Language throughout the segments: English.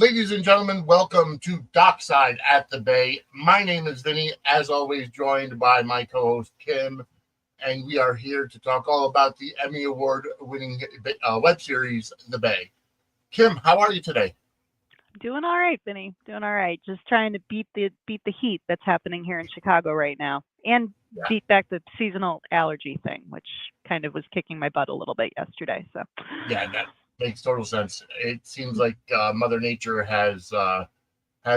Ladies and gentlemen, welcome to Dockside at the Bay. My name is Vinny, as always, joined by my co-host Kim, and we are here to talk all about the Emmy Award-winning web series, The Bay. Kim, how are you today? Doing all right, Vinny. Doing all right. Just trying to beat the heat that's happening here in Chicago right now, and Yeah, beat back the seasonal allergy thing, which kind of was kicking my butt a little bit yesterday. So, yeah, that makes total sense. It seems like Mother Nature has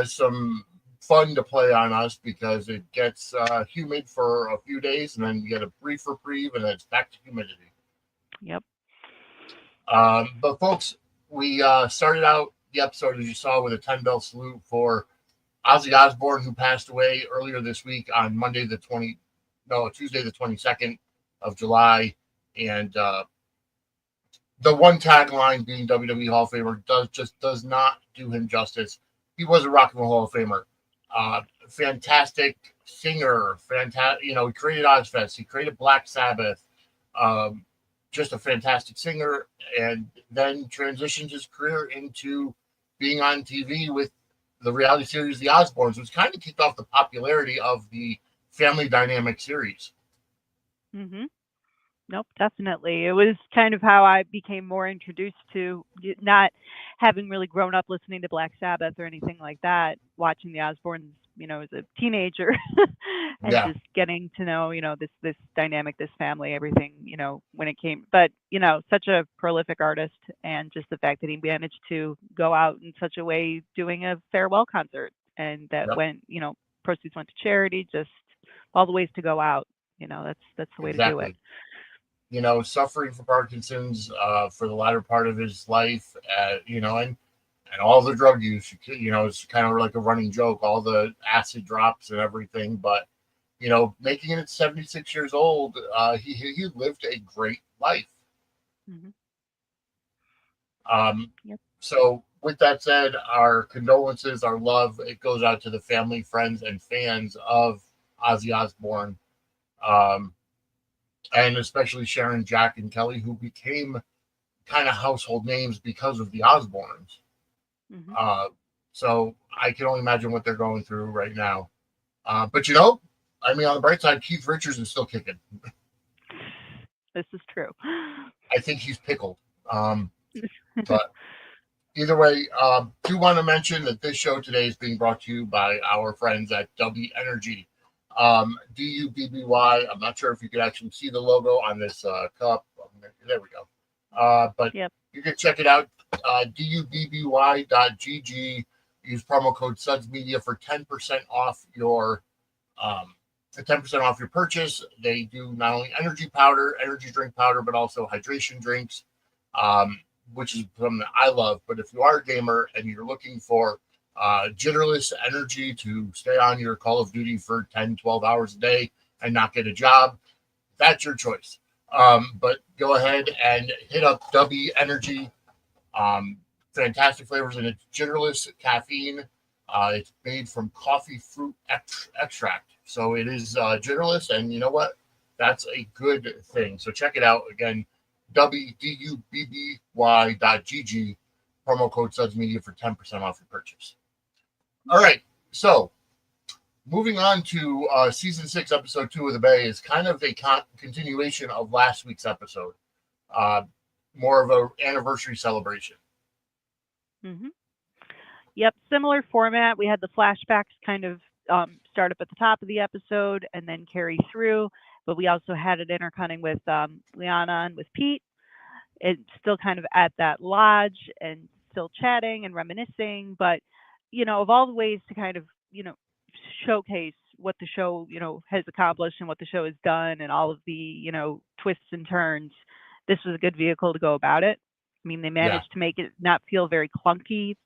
some fun to play on us because it gets humid for a few days, and then you get a brief reprieve, and then it's back to humidity. yep. But folks, we started out the episode as you saw with a 10 bell salute for Ozzy Osbourne, who passed away earlier this week on Tuesday the 22nd of July, and the one tagline being WWE Hall of Famer does not do him justice. He was a Rock and Roll Hall of Famer, fantastic singer, fantastic. He created Ozfest, he created Black Sabbath. Um, just a fantastic singer, and then transitioned his career into being on TV with the reality series The Osbournes, which kind of kicked off the popularity of the family dynamic series. Mhm. Nope, definitely. It was kind of how I became more introduced to not having really grown up listening to Black Sabbath or anything like that, watching the Osbournes, as a teenager and Yeah, just getting to know, this dynamic, this family, everything, when it came. But, such a prolific artist, and just the fact that he managed to go out in such a way doing a farewell concert, and that yep, went, proceeds went to charity, just all the ways to go out. That's the way to do it. exactly. Suffering from Parkinson's for the latter part of his life, and all the drug use. It's kind of like a running joke, all the acid drops and everything. But making it at 76 years old, he lived a great life. Hmm. Um, Yep. so, with that said, our condolences, our love, it goes out to the family, friends, and fans of Ozzy Osbourne, um, and especially Sharon, Jack, and Kelly, who became kind of household names because of the Osbournes. Hmm. Uh, so, I can only imagine what they're going through right now. But on the bright side, Keith Richards is still kicking. This is true. I think he's pickled. Um, but either way, do want to mention that this show today is being brought to you by our friends at W Energy. DUBBY. I'm not sure if you could actually see the logo on this cup. There we go. But Yep. you can check it out. DUBBY.GG. Use promo code Suds Media for 10% off your 10% off your purchase. They do not only energy powder, energy drink powder, but also hydration drinks, um, which is something that I love. But if you are a gamer and you're looking for jitterless energy to stay on your Call of Duty for 10, 12 hours a day and not get a job, that's your choice. But go ahead and hit up W Energy. Um, Fantastic flavors, and it's gitterless caffeine. It's made from coffee fruit extract, so it is gitterless, and you know what? That's a good thing. So check it out again. WDUBBY.GG, promo code Suds Media for 10% off your purchase. All right, so moving on to season 6, episode 2 of the Bay is kind of a continuation of last week's episode. Uh, More of a anniversary celebration. Hmm. Yep. Similar format. We had the flashbacks kind of start up at the top of the episode and then carry through, but we also had it intercutting with Liana and with Pete. It's still kind of at that lodge and still chatting and reminiscing, but of all the ways to kind of showcase what the show has accomplished and what the show has done, and all of the twists and turns, this was a good vehicle to go about it. I mean, they Yeah, managed to make it not feel very clunky,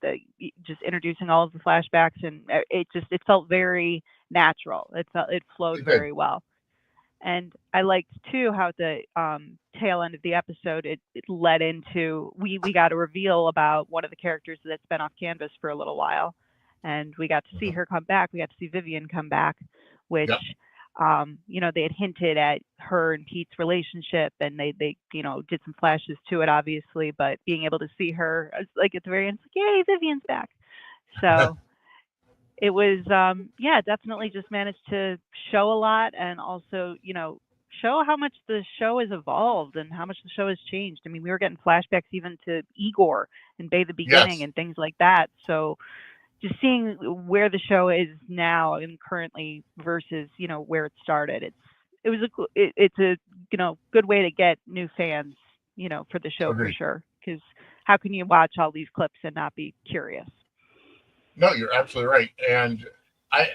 just introducing all of the flashbacks, and it felt very natural. It flowed it did. very well. And I liked too how the tail end of the episode, it led into, we got a reveal about one of the characters that's been off canvas for a little while, and we got to see Mhm. her come back. We got to see Vivian come back, which Yep. they had hinted at her and Pete's relationship, and they did some flashes to it, obviously, but being able to see her, like at the very end, it's like, yay, Vivian's back. So it was, yeah, definitely just managed to show a lot and also, show how much the show has evolved and how much the show has changed. I mean, we were getting flashbacks even to Igor and Bay the Beginning Yes, and things like that. So just seeing where the show is now and currently versus, where it started, it's a, good way to get new fans, for the show for agreed. sure. Because how can you watch all these clips and not be curious? No, you're absolutely right, and I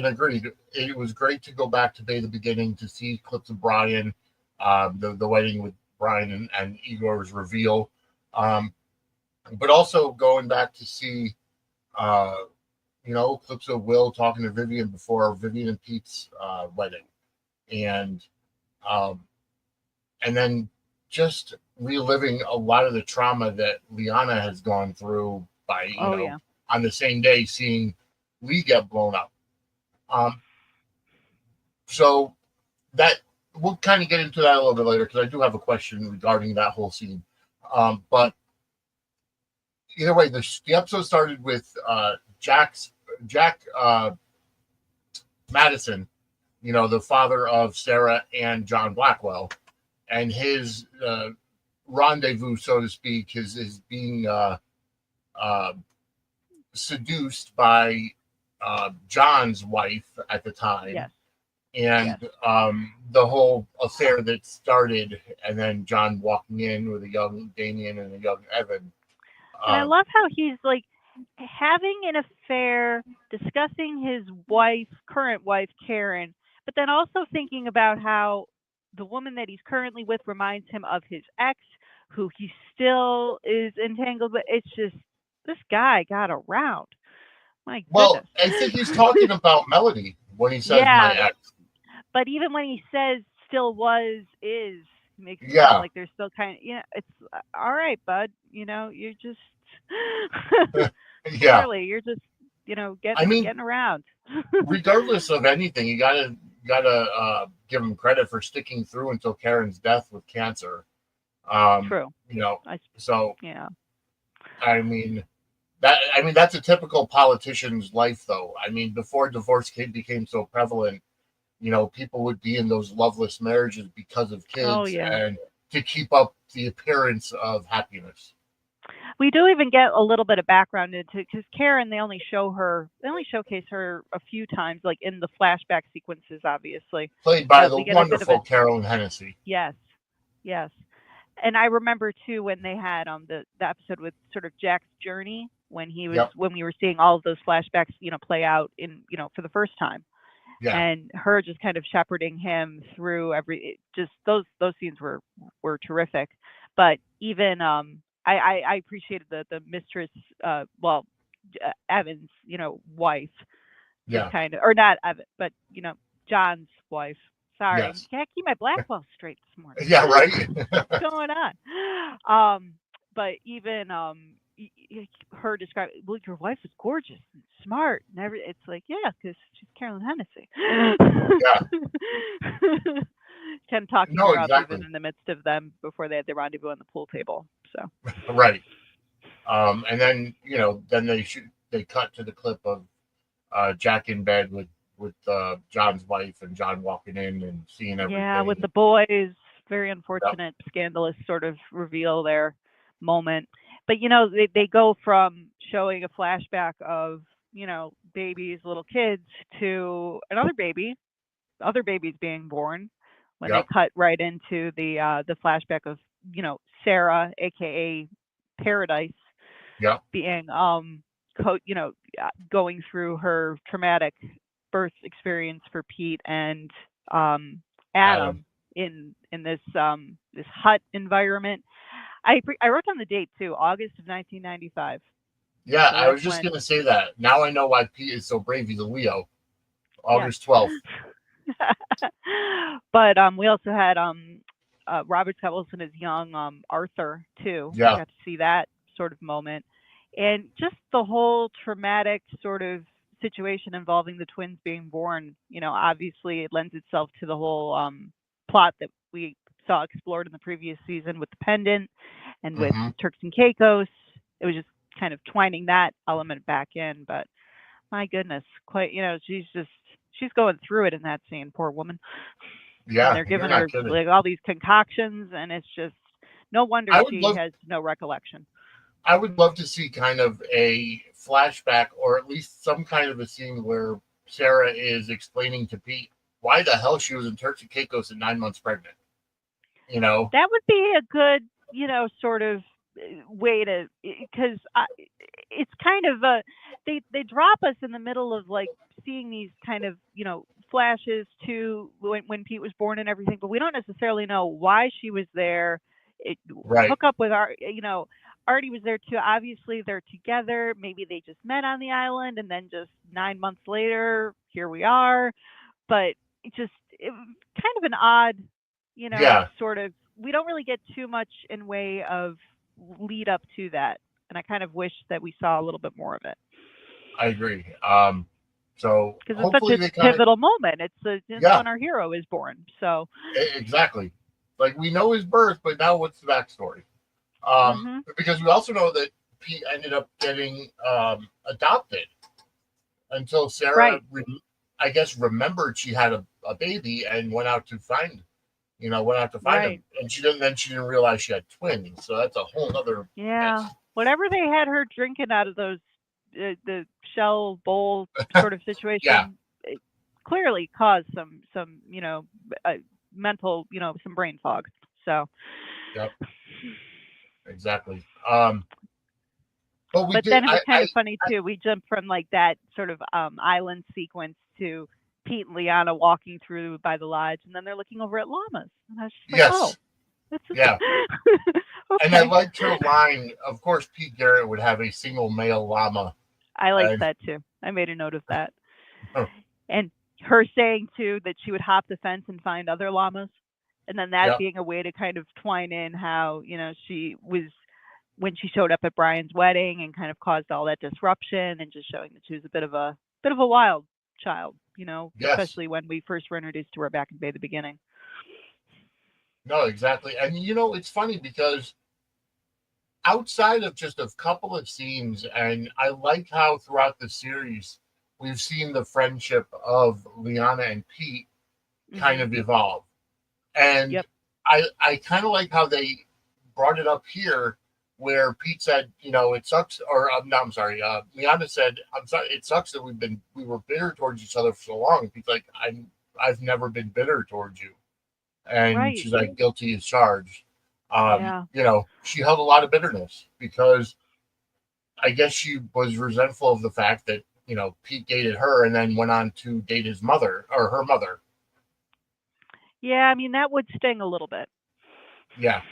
agreed. It was great to go back to Bay the Beginning to see clips of Brian, the wedding with Brian and Igor's reveal, um, but also going back to see uh, clips of Will talking to Vivian before Vivian and Pete's wedding, and um, and then just reliving a lot of the trauma that Liana has gone through by Oh yeah. on the same day seeing Lee get blown up. Um, so that we'll kind of get into that a little bit later because I do have a question regarding that whole scene. But either way, the episode started with Jack Madison, the father of Sarah and John Blackwell, and his rendezvous, so to speak, is being uh, seduced by John's wife at the time, Yes. and Yes. the whole affair that started, and then John walking in with a young Damien and a young Evan. And I Uh, love how he's like having an affair, discussing his wife, current wife, Karen, but then also thinking about how the woman that he's currently with reminds him of his ex, who he still is entangled with. It's just, this guy got around. My well, goodness. I think he's talking about Melody when he says my Yeah, ex. but even when he says still was, is, makes it sound Yeah, like they're still kind of, it's all right, bud. You're just yeah. clearly you're just, I mean, getting around. regardless of anything, you gotta give him credit for sticking through until Karen's death with cancer. Um, True. you know, I, so yeah. I mean that's a typical politician's life, though. I mean, before became so prevalent, people would be in those loveless marriages because of Oh kids yeah. and to keep up the appearance of happiness. We do even get a little bit of background into, because Karen, they only showcase her a few times, like in the flashback sequences, obviously. Played by But the we get a bit of wonderful a, Carolyn Hennessy. yes, yes. And I remember too when they had the episode with sort of Jack's journey Yep. when we were seeing all of those flashbacks, play out in, for the first time, Yeah. and her just kind of shepherding him through just those scenes were terrific. But even I appreciated the mistress, well, Evan's, wife, just Yeah. kind of, or not Evan, but John's wife. Sorry, I Yes. can't keep my Blackwell straight this morning. Yeah. Right. What's going on? But even her describe, well, your wife is gorgeous and smart and it's like, yeah, because she's Carolyn Hennessy. Yeah. Kind of talking No. her up even Exactly. in the midst of them before they had the rendezvous on the pool table. So Right. And then then they cut to the clip of Jack in bed with John's wife and John walking in and seeing yeah, with everything. the boys, very Yep. unfortunate, scandalous sort of reveal there moment. But they go from showing a flashback of babies, little kids, to another baby, other babies being born, when they Yep. cut right into the flashback of Sarah, aka Paradise, Yep. being going through her traumatic birth experience for Pete and um Adam. Adam in this hut environment. I wrote down the date too, August of 1995. Yeah, So I that's was just when, gonna say that. Now I know why Pete is so brave. He's a Leo. yes. August 12th. But we also had Robert Scott Wilson as young Arthur too. We Yeah. got to see that sort of moment, and just the whole traumatic sort of situation involving the twins being born. Obviously it lends itself to the whole plot that we saw explored in the previous season with the pendant and with Hmm. Turks and Caicos. It was just kind of twining that element back in. But my goodness, quite, she's going through it in that scene, poor woman. And Yeah, they're you're giving not her kidding. like all these concoctions, and it's just no wonder I would she love has no recollection. I would love to see kind of a flashback or at least some kind of a scene where Sarah is explaining to Pete why the hell she was in Turks and Caicos at 9 months pregnant. You know? That would be a good, sort of way to, because it's kind of they drop us in the middle of like seeing these kind of flashes to when Pete was born and everything, but we don't necessarily know why she was there. It Right. hook up with our, Artie was there too. Obviously, they're together. Maybe they just met on the island, and then just 9 months later, here we are. But kind of an odd, Yeah, sort of. We don't really get too much in way of lead up to that, and I kind of wish that we saw a little bit more of it I agree. So because it's such hopefully a they kind of, pivotal moment. It's yeah, when our hero is born. So, exactly. Like we know his birth, but now what's the backstory? hmm Because we also know that Pete ended up getting adopted until Sarah, right, I guess, remembered she had a baby and went out to find right, him, and she didn't realize she had twins. So that's a whole other yeah. mess. Whatever they had her drinking out of those the shell bowl sort of Yeah, situation, it clearly caused some uh, mental some brain fog. So, yep, exactly. But we but did. then it was kind of funny too. We jumped from like that sort of island sequence to Pete and Liana walking through by the lodge, and then they're looking over at llamas, and I was just like, oh, Yes, that's just yeah, and I okay. liked her line. Of course, Pete Garrett would have a single male llama, I liked and that too. I made a note of that, and her saying too that she would hop the fence and find other llamas, and then that yep, being a way to kind of twine in how she was when she showed up at Brian's wedding and kind of caused all that disruption and just showing that she was a bit of a wild child, yes, especially when we first were introduced to her back in the beginning. no, exactly. And it's funny because outside of just a couple of scenes, and I like how throughout the series we've seen the friendship of Liana and Pete kind Mhm. of evolve. And Yep. I kind of like how they brought it up here where Pete said, it sucks, or no, I'm sorry, Liana said, I'm sorry, it sucks that we were bitter towards each other for so long. Pete's like, I've never been bitter towards you. And Right. she's like, guilty as charged. Yeah. She held a lot of bitterness because I guess she was resentful of the fact that, Pete dated her and then went on to date his mother or her mother. Yeah, I mean that would sting a little bit. Yeah.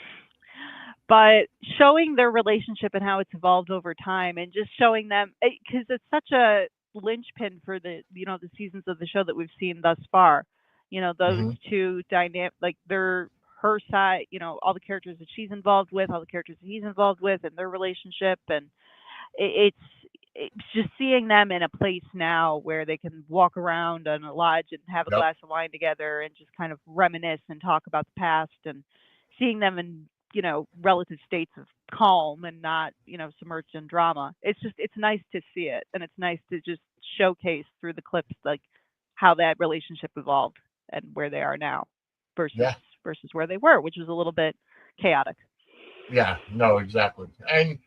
But showing their relationship and how it's evolved over time and just showing them because it's such a linchpin for the seasons of the show that we've seen thus far. Those Hmm. two dynamic, like they're her side, all the characters that she's involved with, all the characters that he's involved with, and their relationship, and it's just seeing them in a place now where they can walk around on a lodge and have a Yep. glass of wine together and just kind of reminisce and talk about the past, and seeing them in relative states of calm and not submerged in drama. It's nice to see it, and it's nice to just showcase through the clips like how that relationship evolved and where they are now versus Yeah. where they were, which was a little bit chaotic. Yeah. No, exactly. And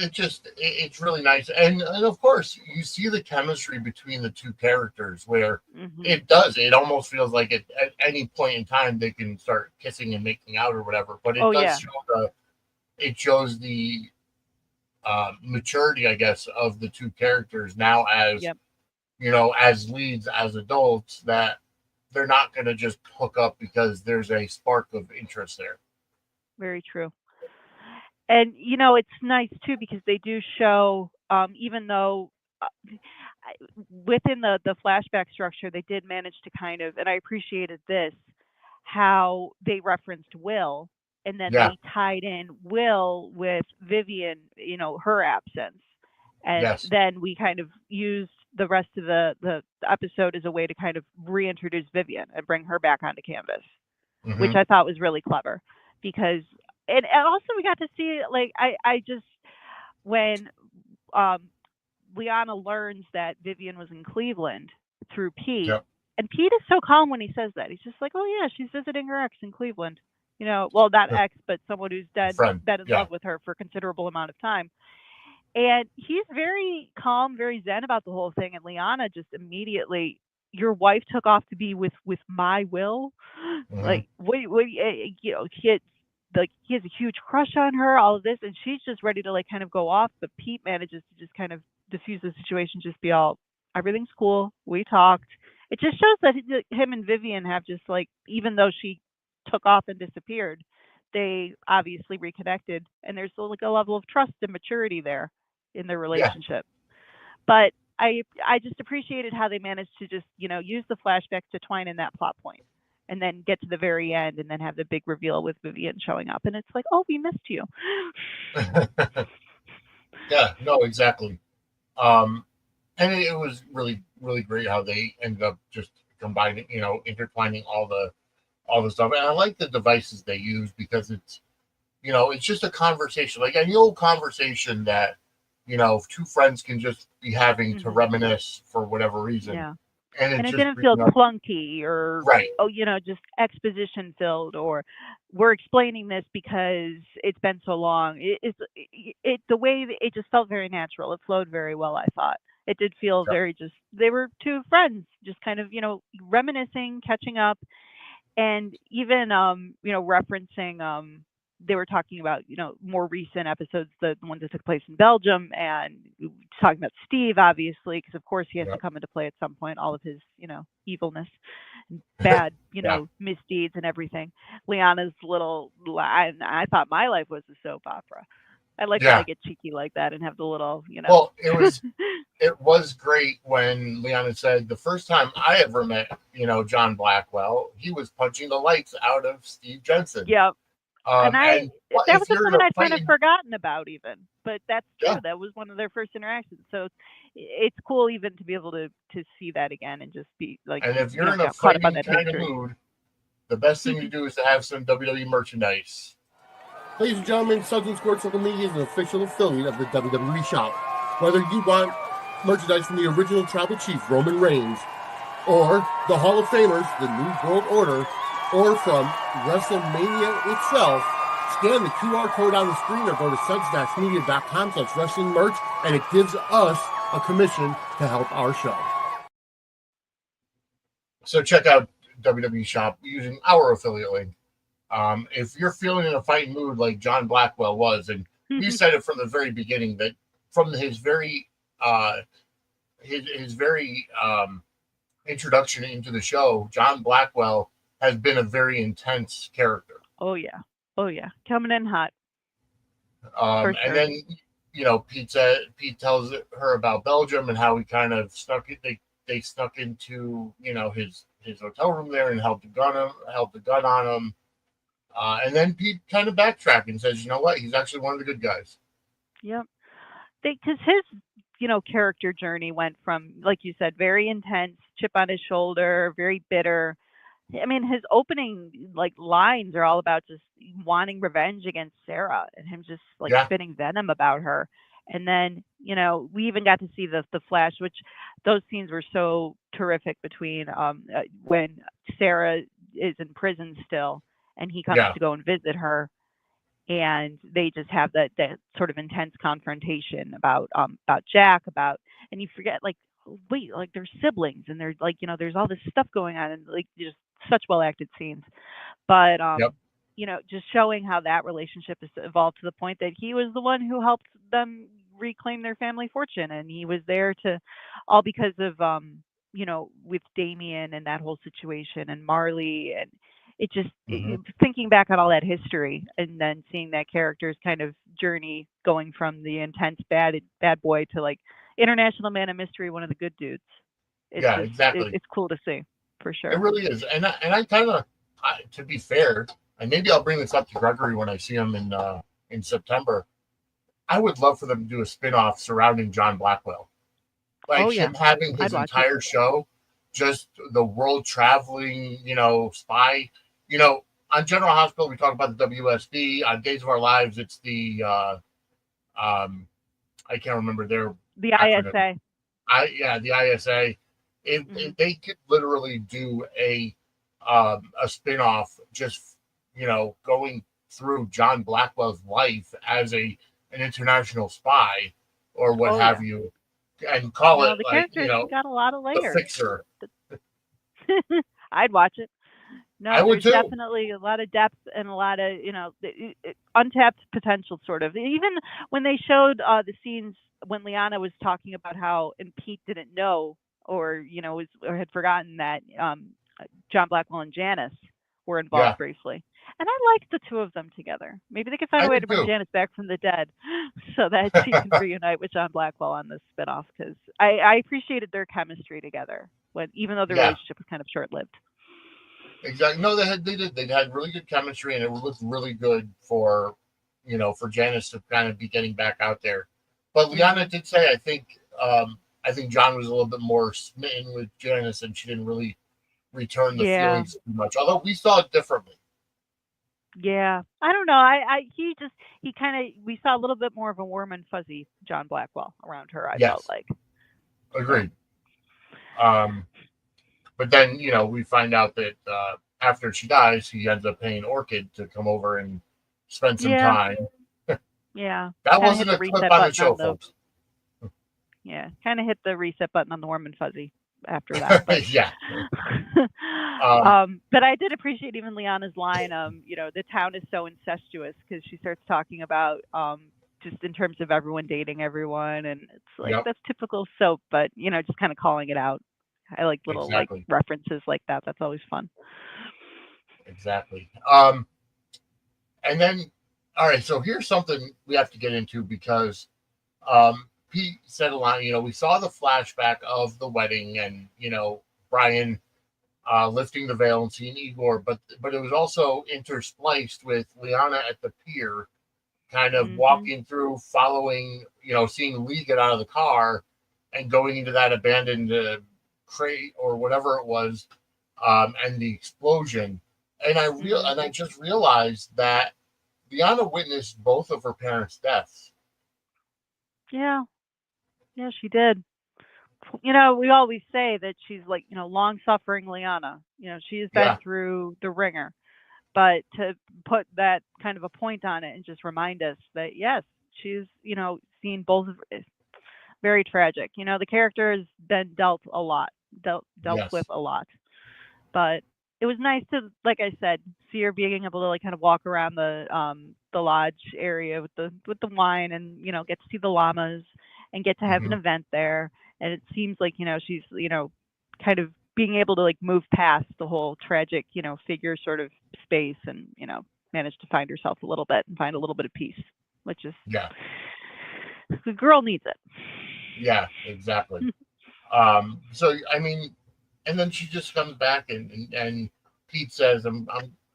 it's really nice. And of course you see the chemistry between the two characters where Hmm it almost feels like at any point in time they can start kissing and making out or whatever, but it Oh does yeah. show it shows the maturity, I guess, of the two characters now as Yep. as leads, as adults, that they're not going to just hook up because there's a spark of interest there. Very true. And it's nice too because they do show, even though within the flashback structure, they did manage to kind of, and I appreciated this, how they referenced Will, and then Yeah. they tied in Will with Vivian, her absence, and Yes. then we kind of used the rest of the episode as a way to kind of reintroduce Vivian and bring her back onto canvas, which Hmm. I thought was really clever because and also we got to see like I just when Liana learns that Vivian was in Cleveland through Pete, Yep. and Pete is so calm when he says that. He's just like, "Oh yeah, she's visiting her ex in Cleveland." Well, not The ex, but someone who's friend. been in Yeah. love with her for a considerable amount of time. And he's very calm, very zen about the whole thing. And Liana just immediately, your wife took off to be with my Will. Mm-hmm. Like, he has a huge crush on her, all of this, and she's just ready to like kind of go off. But Pete manages to just kind of diffuse the situation, just be all, everything's cool. We talked. It just shows that him and Vivian have just like, even though she took off and disappeared, they obviously reconnected, and there's still like a level of trust and maturity there in their relationship. But I just appreciated how they managed to just, use the flashbacks to twine in that plot point and then get to the very end and then have the big reveal with Vivian showing up. And it's like, oh, we missed you. Yeah, no, exactly. And it was really, really great how they ended up just combining, intertwining all the stuff. And I like the devices they use because it's just a conversation, like any old conversation that, two friends can just be having to reminisce for whatever reason. Yeah. And it just didn't feel clunky or, right. Just exposition filled, or we're explaining this because it's been so long. The way it just felt very natural. It flowed very well, I thought. It did feel very they were two friends just kind of, reminiscing, catching up, and even, referencing, they were talking about, more recent episodes, the ones that took place in Belgium, and talking about Steve, obviously, because of course he has to come into play at some point, all of his, evilness, and bad, misdeeds and everything. Liana's little line, I thought my life was a soap opera. I like when they get cheeky like that and have the little, Well, it was great when Liana said the first time I ever met, John Blackwell, he was punching the lights out of Steve Jensen. Yep. That was something I'd kind of forgotten about even, but that's true. Yeah. That was one of their first interactions. So it's cool even to be able to see that again and just be like, and if you're in a fighting kind of mood, the best thing to do is to have some WWE merchandise. Ladies and gentlemen, Suds Sports Social Media is an official affiliate of the WWE Shop. Whether you want merchandise from the original Tribal Chief, Roman Reigns, or the Hall of Famers, the New World Order, or from WrestleMania itself, scan the QR code on the screen or go to suds-media.com/wrestling merch, and it gives us a commission to help our show. So check out WWE Shop using our affiliate link. If you're feeling in a fighting mood like John Blackwell was, and he said it from the very beginning, that from his very introduction into the show, John Blackwell has been a very intense character. Oh yeah, coming in hot. Sure. And then Pete tells her about Belgium and how he kind of snuck it. They snuck into his hotel room there and held the gun on him. And then Pete kind of backtracked and says, you know what? He's actually one of the good guys. Yep. Because his, character journey went from, like you said, very intense, chip on his shoulder, very bitter. I mean, his opening lines are all about just wanting revenge against Sarah and him just spitting venom about her. And then, we even got to see the flash, which those scenes were so terrific between when Sarah is in prison still. And he comes to go and visit her, and they just have that sort of intense confrontation about Jack, and you forget wait, they're siblings, and they're there's all this stuff going on, and just such well acted scenes, but just showing how that relationship has evolved to the point that he was the one who helped them reclaim their family fortune, and he was there to all because of with Damien and that whole situation and Marley, and it just thinking back on all that history and then seeing that character's kind of journey going from the intense bad boy to international man of mystery, one of the good dudes. Exactly. It's cool to see, for sure. It really is. And I kind of, to be fair, and maybe I'll bring this up to Gregory when I see him in September, I would love for them to do a spin-off surrounding John Blackwell. Him having his entire show, just the world traveling, spy. On General Hospital, we talk about the WSB. On Days of Our Lives, it's the I can't remember their The acronym. ISA. The ISA. If they could literally do a spin-off, just going through John Blackwell's life as an international spy or what have you, and call it the like character's got a lot of the layers. Fixer. I'd watch it. No, I would there's too. definitely a lot of depth and a lot of untapped potential, sort of. Even when they showed the scenes when Liana was talking about how, and Pete didn't know or or had forgotten that John Blackwell and Janice were involved briefly. And I liked the two of them together. Maybe they could find a way to bring Janice back from the dead so that she can reunite with John Blackwell on this spinoff, because I appreciated their chemistry together, even though the relationship was kind of short-lived. Exactly. No, they did. They had really good chemistry, and it looked really good for Janice to kind of be getting back out there. But Liana did say, I think John was a little bit more smitten with Janice, and she didn't really return the feelings too much. Although we saw it differently. Yeah, I don't know. We saw a little bit more of a warm and fuzzy John Blackwell around her. I felt like. Agreed. But then we find out that after she dies, he ends up paying Orchid to come over and spend some time. Yeah, that wasn't a clip on the show, folks. Yeah, kind of hit the reset button on the warm and fuzzy after that. But, but I did appreciate even Liana's line. The town is so incestuous, because she starts talking about just in terms of everyone dating everyone, and it's like that's typical soap, but just kind of calling it out. I like little like references like that. That's always fun. Exactly. And then, all right. So here's something we have to get into, because Pete said a lot. We saw the flashback of the wedding, and Brian lifting the veil and seeing Igor, but it was also interspliced with Liana at the pier, kind of walking through, following, seeing Lee get out of the car and going into that abandoned crate or whatever it was, and the explosion. And I just realized that Liana witnessed both of her parents' deaths. Yeah, she did. We always say that she's like, long-suffering Liana. She has been through the ringer. But to put that kind of a point on it and just remind us that, yes, she's, seen both of it. Very tragic. The character has been dealt with a lot. But it was nice to, like I said, see her being able to like kind of walk around the lodge area with the wine, and get to see the llamas and get to have an event there. And it seems like she's kind of being able to like move past the whole tragic figure sort of space, and manage to find herself a little bit and find a little bit of peace, which is the girl needs it. Yeah, exactly. So I mean, and then she just comes back and Pete says,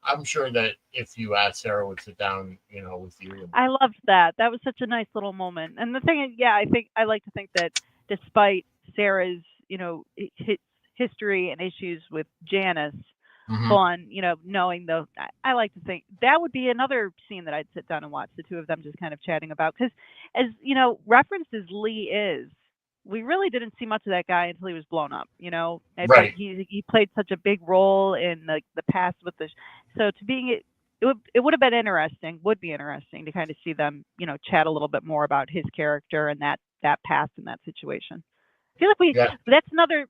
I'm sure that if you asked, Sarah would sit down, with you. I loved that. That was such a nice little moment. And the thing is, I like to think that despite Sarah's, history and issues with Janice, fun, knowing those, I like to think that would be another scene that I'd sit down and watch, the two of them just kind of chatting about. Because as, referenced as Lee is, we really didn't see much of that guy until he was blown up, Right. He played such a big role in the past with so to being it would have been interesting, to kind of see them, chat a little bit more about his character and that past and that situation. I feel like that's another,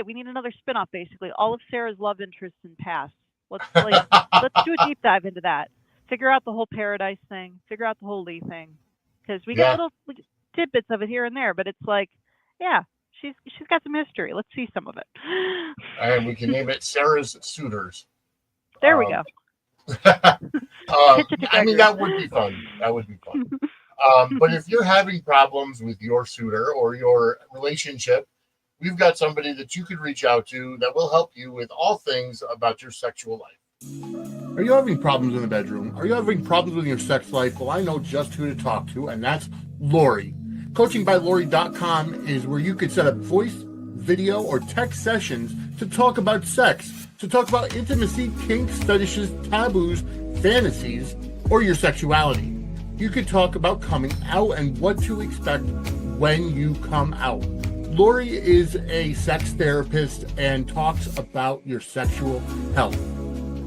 we need another spinoff, basically. All of Sarah's love interests and past. Let's do a deep dive into that. Figure out the whole Paradise thing. Figure out the whole Lee thing. Because we get little tidbits of it here and there, but it's like, she's got some history. Let's see some of it. And we can name it Sarah's Suitors. There we go. I mean, that would be fun. But if you're having problems with your suitor or your relationship, we've got somebody that you could reach out to that will help you with all things about your sexual life. Are you having problems in the bedroom? Are you having problems with your sex life? Well, I know just who to talk to, and that's Lori. CoachingByLori.com is where you could set up voice, video, or text sessions to talk about sex, to talk about intimacy, kinks, fetishes, taboos, fantasies, or your sexuality. you could talk about coming out and what to expect when you come out. Lori is a sex therapist and talks about your sexual health.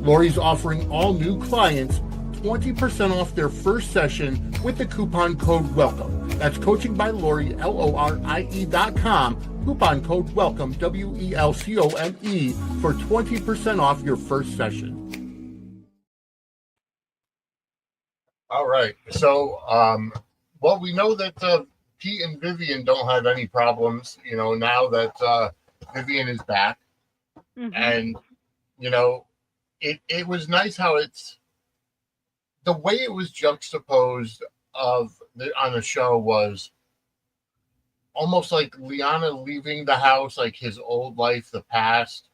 Lori's offering all new clients 20% off their first session with the coupon code WELCOME. That's coaching by Lori, LORIE.com. Coupon code WELCOME, WELCOME, for 20% off your first session. All right. So, well, we know that Pete and Vivian don't have any problems, now that Vivian is back. Mhm. And, it was nice how the way it was juxtaposed on the show was almost like Liana leaving the house, like his old life, the past,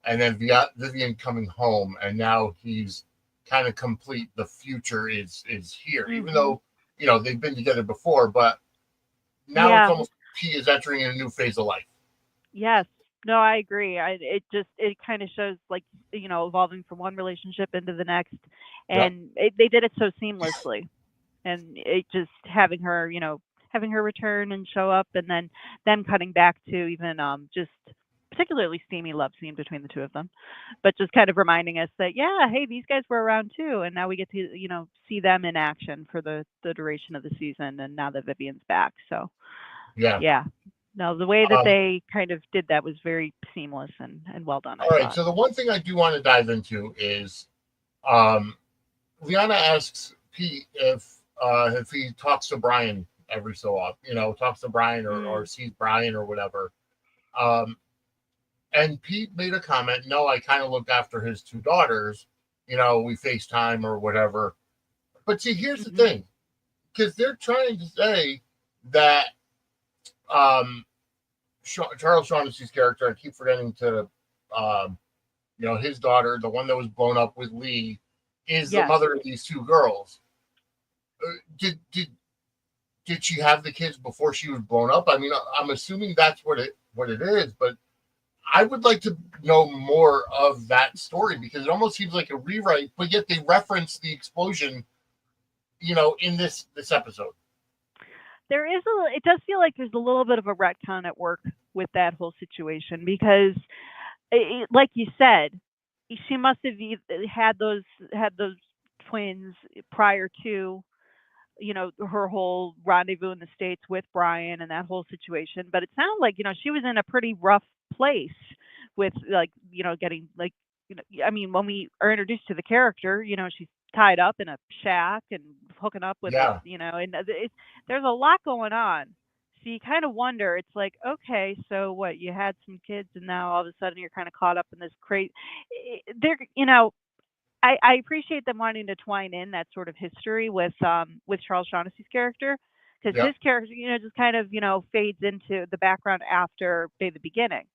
and then Vivian coming home, and now he's kind of complete. The future is here, even though they've been together before, but now it's almost he is entering in a new phase of life. Yes. No, I agree. It kind of shows like, evolving from one relationship into the next, and they did it so seamlessly, and it just having her return and show up, and then them cutting back to even just particularly steamy love scene between the two of them, but just kind of reminding us that hey, these guys were around too, and now we get to see them in action for the duration of the season, and now that Vivian's back, so yeah. No, the way that they kind of did that was very seamless and well done. All right, so the one thing I do want to dive into is Liana asks Pete if he talks to Brian every so often, talks to Brian or sees Brian or whatever. And Pete made a comment, no, I kind of look after his two daughters, we FaceTime or whatever. But see, here's the thing, because they're trying to say that Charles Shaughnessy's character, I keep forgetting to, his daughter, the one that was blown up with Lee, is the mother of these two girls. Did she have the kids before she was blown up? I mean, I'm assuming that's what it is, but I would like to know more of that story, because it almost seems like a rewrite, but yet they reference the explosion, in this episode. It does feel like there's a little bit of a retcon at work with that whole situation, because like you said, she must have had those twins prior to her whole rendezvous in the States with Brian and that whole situation. But it sounds like she was in a pretty rough place with getting I mean, when we are introduced to the character, she's tied up in a shack and hooking up with and there's a lot going on. So you kind of wonder, it's like, okay, so what, you had some kids and now all of a sudden you're kind of caught up in this crazy, I appreciate them wanting to twine in that sort of history with Charles Shaughnessy's character, because his character, just kind of, fades into the background after the beginning.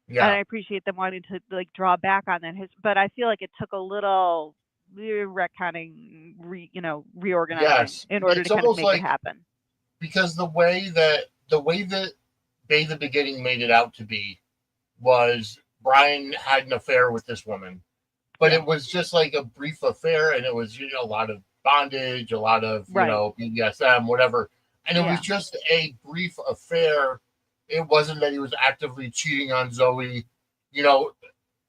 Yeah. And I appreciate them wanting to draw back on that, but I feel like it took a little retconning, reorganizing in order to kind of make it happen. Because the way that Bay the Beginning made it out to be was Brian had an affair with this woman, but it was just like a brief affair, and it was a lot of bondage, a lot of BDSM, whatever, and it was just a brief affair. It wasn't that he was actively cheating on Zoe.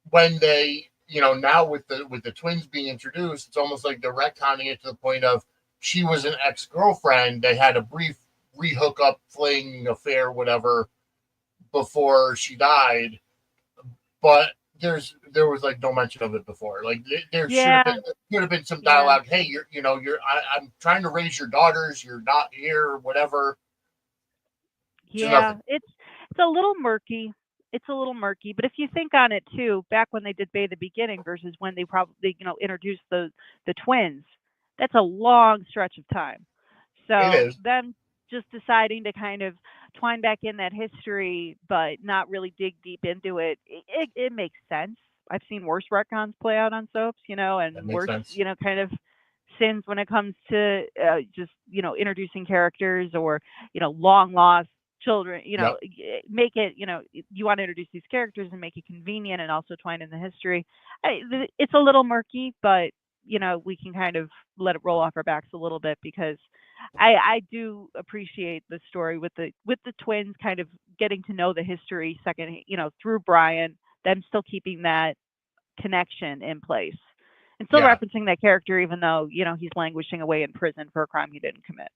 When they now with the twins being introduced, it's almost like they're retconning it to the point of she was an ex-girlfriend. They had a brief re-hookup, fling, affair, whatever, before she died, but there was no mention of it before. There should have been some dialogue. Hey, I'm trying to raise your daughters. You're not here, whatever. Yeah, it's a little murky. It's a little murky, but if you think on it too, back when they did Bay the Beginning versus when they probably introduced the twins, that's a long stretch of time. So them just deciding to kind of twine back in that history, but not really dig deep into it, it makes sense. I've seen worse retcons play out on soaps, and worse, kind of sins when it comes to just introducing characters or long lost children, make it, you want to introduce these characters and make it convenient and also twine in the history. It's a little murky, but we can kind of let it roll off our backs a little bit, because I do appreciate the story with the twins kind of getting to know the history second, through Brian, them still keeping that connection in place and still Yeah. referencing that character, even though, he's languishing away in prison for a crime he didn't commit.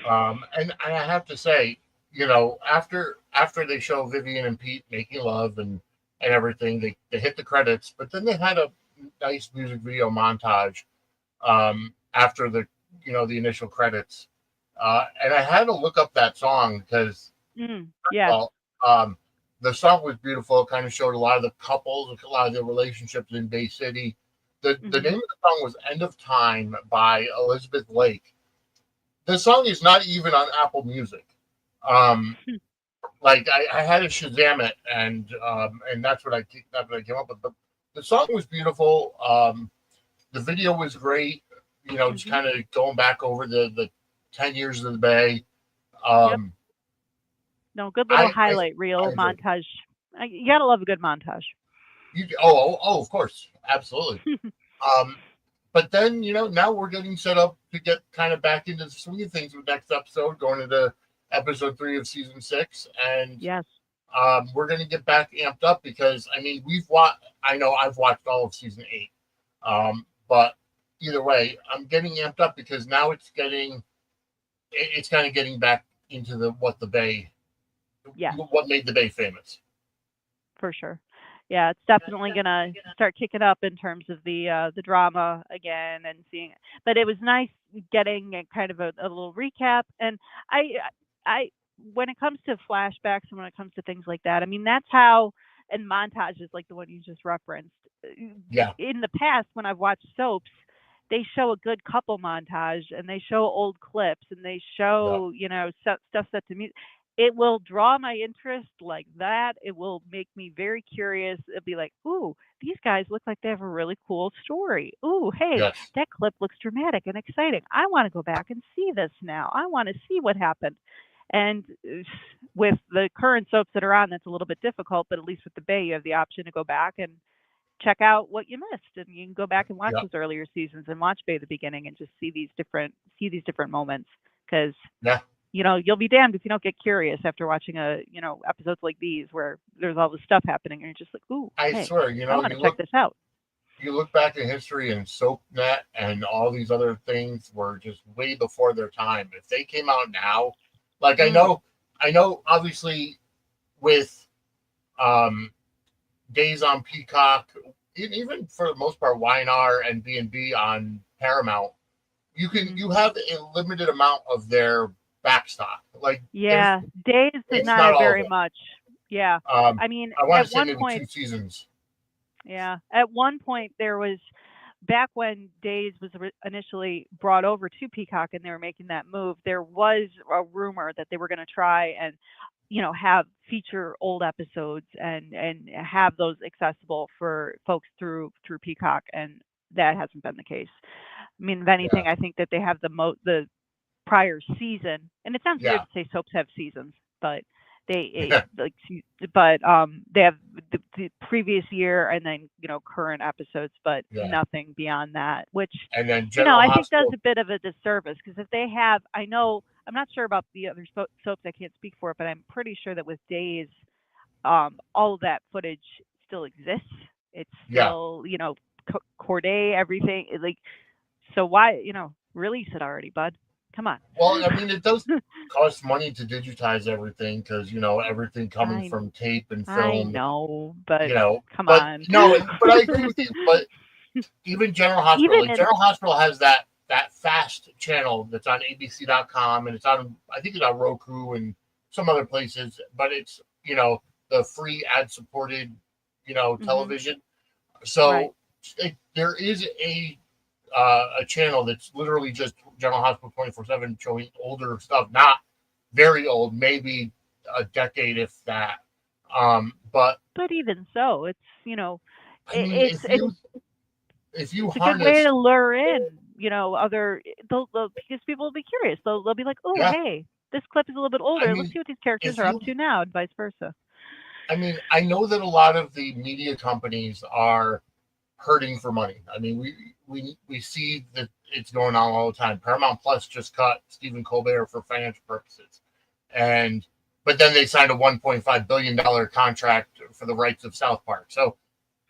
And I have to say, after they show Vivian and Pete making love and everything, they hit the credits, but then they had a nice music video montage after the the initial credits, and I had to look up that song because Yeah. well, the song was beautiful. It kind of showed a lot of the couples, a lot of the relationships in Bay City. The name of the song was "End of Time" by Elizabeth Lake. The song is not even on Apple Music. Like I had to Shazam it, and that's what I came up with. But the song was beautiful. The video was great. Just kind of going back over the 10 years of the Bay. Yep. No, good little highlight reel montage. You gotta love a good montage. Of course, absolutely. But then now we're getting set up to get kind of back into the swing of things with next episode, going into episode 3 of season 6, and yes, we're going to get back amped up because I've watched all of season 8, but either way, I'm getting amped up because now it's kind of getting back into what made the Bay famous. For sure. Yeah, it's definitely gonna start kicking up in terms of the drama again and seeing it. But it was nice getting kind of a little recap. And I when it comes to flashbacks and when it comes to things like that, I mean, that's how, and montages like the one you just referenced. Yeah. In the past, when I've watched soaps, they show a good couple montage and they show old clips and they show stuff set to music. It will draw my interest like that. It will make me very curious. It'll be like, ooh, these guys look like they have a really cool story. Ooh, hey, Yes. that clip looks dramatic and exciting. I want to go back and see this now. I want to see what happened. And with the current soaps that are on, that's a little bit difficult, but at least with the Bay, you have the option to go back and check out what you missed, and you can go back and watch those earlier seasons and watch Bay the beginning and just see these different moments, because you'll be damned if you don't get curious after watching episodes like these where there's all this stuff happening and you're just like, ooh, I swear, I want to check this out. You look back in history and SoapNet and all these other things were just way before their time. If they came out now, like I know obviously with Days on Peacock, even for the most part YNR and B&B on Paramount, you have a limited amount of their backstock. Like Days does not have very much. Yeah. I mean, I want at to say one maybe point 2 seasons. Yeah. At one point there was, back when Days was initially brought over to Peacock and they were making that move, there was a rumor that they were going to try and have feature old episodes and have those accessible for folks through Peacock, and that hasn't been the case. I mean, if anything, I think that they have the prior season, and it sounds weird to say soaps have seasons, but they they have the previous year and then current episodes, but nothing beyond that, which and then I think does a bit of a disservice, because if they have, I'm not sure about the other soaps, I can't speak for it, but I'm pretty sure that with Days, all of that footage still exists. It's still Corday, everything, like, so why release it already, bud? Come on. Well, I mean, it does cost money to digitize everything because everything coming from tape and film. I know, but come on. No, but I agree with you. But even General Hospital, General Hospital has that fast channel that's on ABC.com, and I think it's on Roku and some other places. But it's the free ad-supported television. So there is a channel that's literally just General Hospital 24/7 showing older stuff, not very old, maybe a decade if that. But even so, it's if you it's harness, a good way to lure in other because people will be curious. They'll be like, oh hey, this clip is a little bit older. Let's see what these characters are up to now, and vice versa. I mean, I know that a lot of the media companies are hurting for money. I mean, we see that it's going on all the time. Paramount Plus just cut Stephen Colbert for financial purposes, but then they signed a $1.5 billion contract for the rights of South Park. So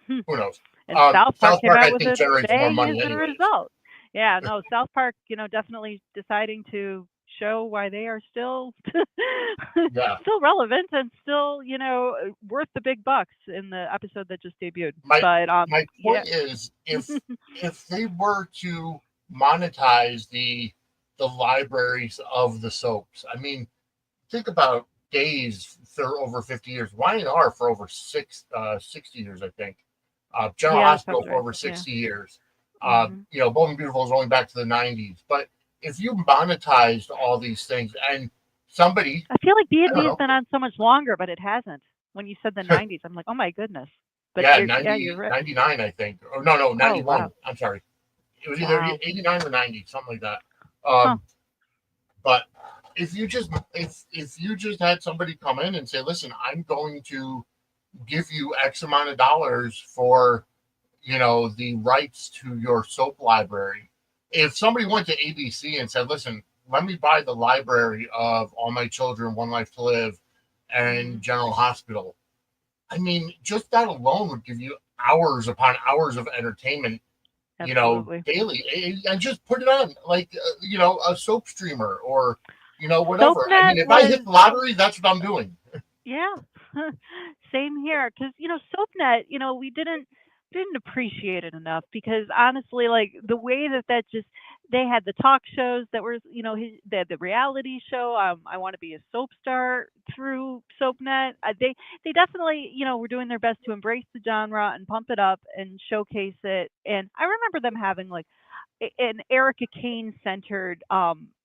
who knows? And South Park came out I with think a generates more bang money as a anyways. result. Yeah, no, South Park, definitely deciding to show why they are still still relevant and still, worth the big bucks in the episode that just debuted. My point is, if they were to monetize the libraries of the soaps, I mean, think about Days for over 50 years, Y&R for over 60 years, I think. General Hospital for over 60 years. Bold and Beautiful is only back to the 90s. But if you monetized all these things and somebody... I feel like D&D has been on so much longer, but it hasn't. When you said the 90s, I'm like, oh my goodness. But you're right. 99, I think. Or no, 91. Oh, wow. I'm sorry. It was either 89 or 90, something like that. But if you just had somebody come in and say, listen, I'm going to give you X amount of dollars for, the rights to your soap library. If somebody went to ABC and said, listen, let me buy the library of All My Children, One Life to Live, and General Hospital, I mean, just that alone would give you hours upon hours of entertainment, daily. And just put it on like, a soap streamer or, whatever. SoapNet, I mean, if I hit the lottery, that's what I'm doing. Yeah, same here. Because SoapNet, we didn't appreciate it enough because honestly, like the way that just they had the talk shows that were, they had the reality show. I want to be a soap star through SoapNet. They definitely, were doing their best to embrace the genre and pump it up and showcase it. And I remember them having like an Erica Kane centered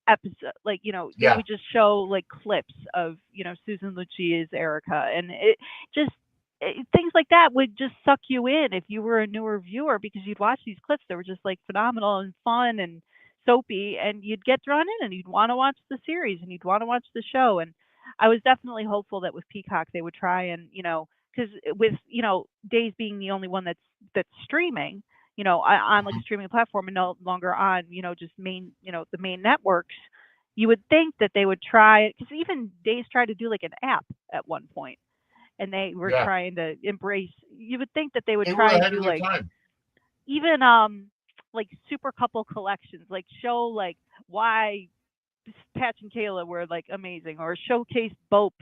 episode, like they would just show like clips of Susan Lucia's Erica, and things like that would just suck you in if you were a newer viewer because you'd watch these clips that were just like phenomenal and fun and soapy, and you'd get drawn in and you'd want to watch the series and you'd want to watch the show. And I was definitely hopeful that with Peacock they would try and because with Days being the only one that's streaming on like a streaming platform and no longer on, just main, the main networks, you would think that they would try, because even Days tried to do like an app at one point, and they were trying to embrace, you would think that they would try to do like, even like super couple collections, like show like why Patch and Kayla were like amazing, or showcase Bope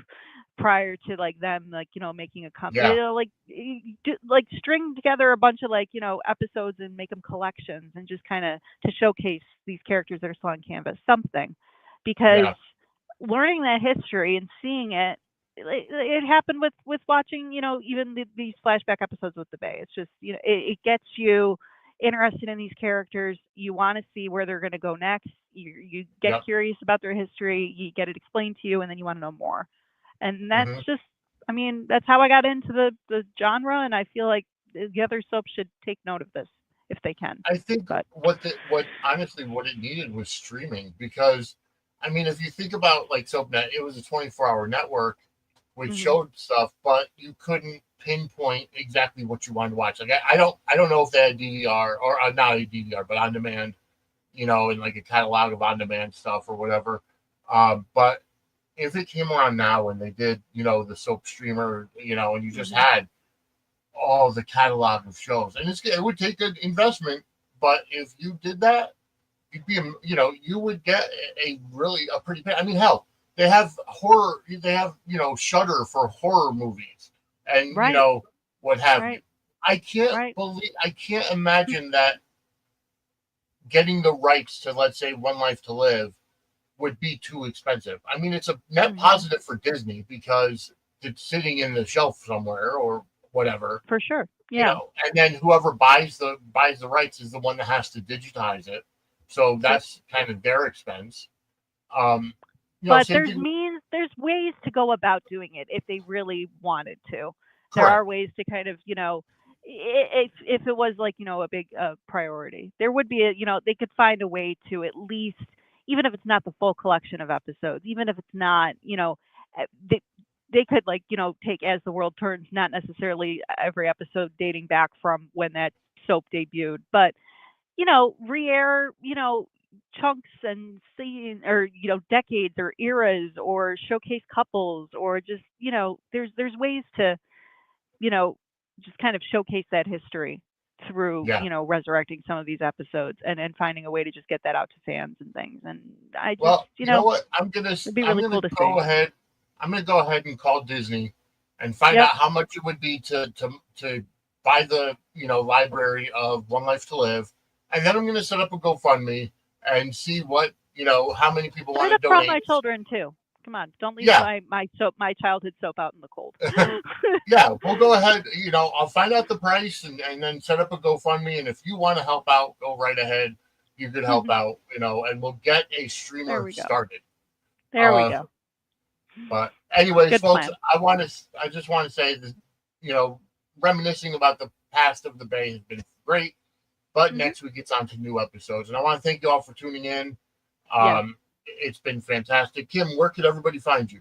prior to like them like making a company, like string together a bunch of like episodes and make them collections and just kind of to showcase these characters that are still on canvas, something, because learning that history and seeing it happened with watching even these flashback episodes with the Bay. It's just it gets you interested in these characters. You want to see where they're going to go next. You get curious about their history. You get it explained to you, and then you want to know more. And that's just, I mean, that's how I got into the genre. And I feel like the other soaps should take note of this if they can. I think what it needed was streaming, because I mean, if you think about like SoapNet, it was a 24-hour network which showed stuff, but you couldn't pinpoint exactly what you wanted to watch. Like I don't know if they had DVR or not a DVR, but on demand, and like a catalog of on demand stuff or whatever. But if it came around now and they did, the soap streamer, and you just had all the catalog of shows, and it would take an investment, but if you did that, you'd be, you would get a pretty, I mean, hell, they have horror, Shudder for horror movies, and what have you. I can't imagine that getting the rights to, let's say, One Life to Live would be too expensive. I mean, it's a net positive for Disney because it's sitting in the shelf somewhere or whatever. For sure. Yeah. And then whoever buys the rights is the one that has to digitize it. So that's kind of their expense. But there's ways to go about doing it if they really wanted to. There are ways to kind of, if it was like, a big priority, there would be they could find a way to at least, even if it's not the full collection of episodes, even if it's not, they could take As the World Turns, not necessarily every episode dating back from when that soap debuted, but re-air, chunks and scene or decades or eras or showcase couples or just there's ways to just kind of showcase that history through Yeah. resurrecting some of these episodes and finding a way to just get that out to fans and things. And I just Well, you know what? I'm gonna it'd be really cool to see. go ahead. I'm gonna go ahead and call Disney and find Yep. out how much it would be to buy the library of One Life to Live, and then I'm gonna set up a GoFundMe and see what how many people Set want it to up for all donate. my children too. Come on, don't leave Yeah. my childhood soap out in the cold. Yeah, we'll go ahead. I'll find out the price and then set up a GoFundMe. And if you want to help out, go right ahead. You could help out, and we'll get a There streamer we go. started. There we go. But anyways, Good folks, plan. I just want to say that, reminiscing about the past of the Bay has been great. But next week it's on to new episodes. And I want to thank you all for tuning in. It's been fantastic. Kim, where could everybody find you?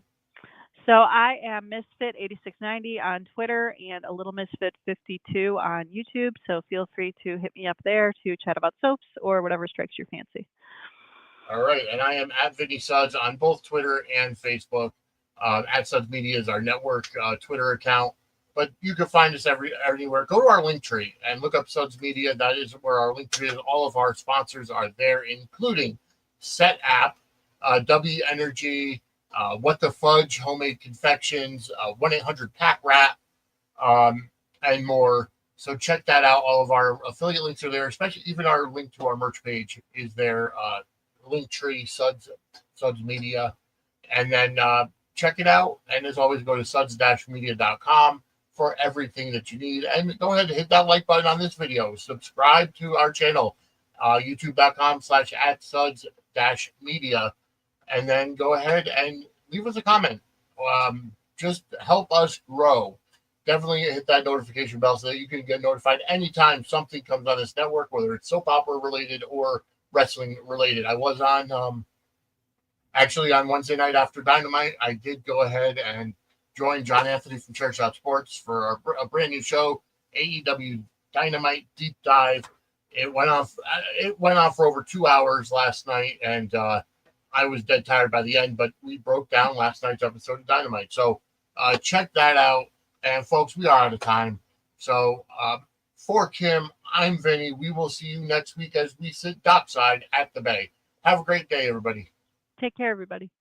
So I am Misfit8690 on Twitter and a Little Misfit 52 on YouTube. So feel free to hit me up there to chat about soaps or whatever strikes your fancy. All right. And I am at Vinny Suds on both Twitter and Facebook. At Suds Media is our network Twitter account. But you can find us everywhere. Go to our Linktree and look up Suds Media. That is where our Linktree is. All of our sponsors are there, including Set App, W Energy, What the Fudge, Homemade Confections, 1-800 Pack Rat, and more. So check that out. All of our affiliate links are there, especially even our link to our merch page is there. Linktree, Suds Media. And then check it out. And as always, go to suds-media.com for everything that you need. And go ahead and hit that like button on this video. Subscribe to our channel, youtube.com/@suds-media. And then go ahead and leave us a comment. Just help us grow. Definitely hit that notification bell so that you can get notified anytime something comes on this network, whether it's soap opera related or wrestling related. I was on actually on Wednesday night after Dynamite. I did go ahead and join John Anthony from Church Out Sports for a brand new show, AEW Dynamite Deep Dive. It went on for over 2 hours last night, and I was dead tired by the end, but we broke down last night's episode of Dynamite. So check that out. And folks, we are out of time. So for Kim, I'm Vinny. We will see you next week as we sit dockside at the Bay. Have a great day, everybody. Take care, everybody.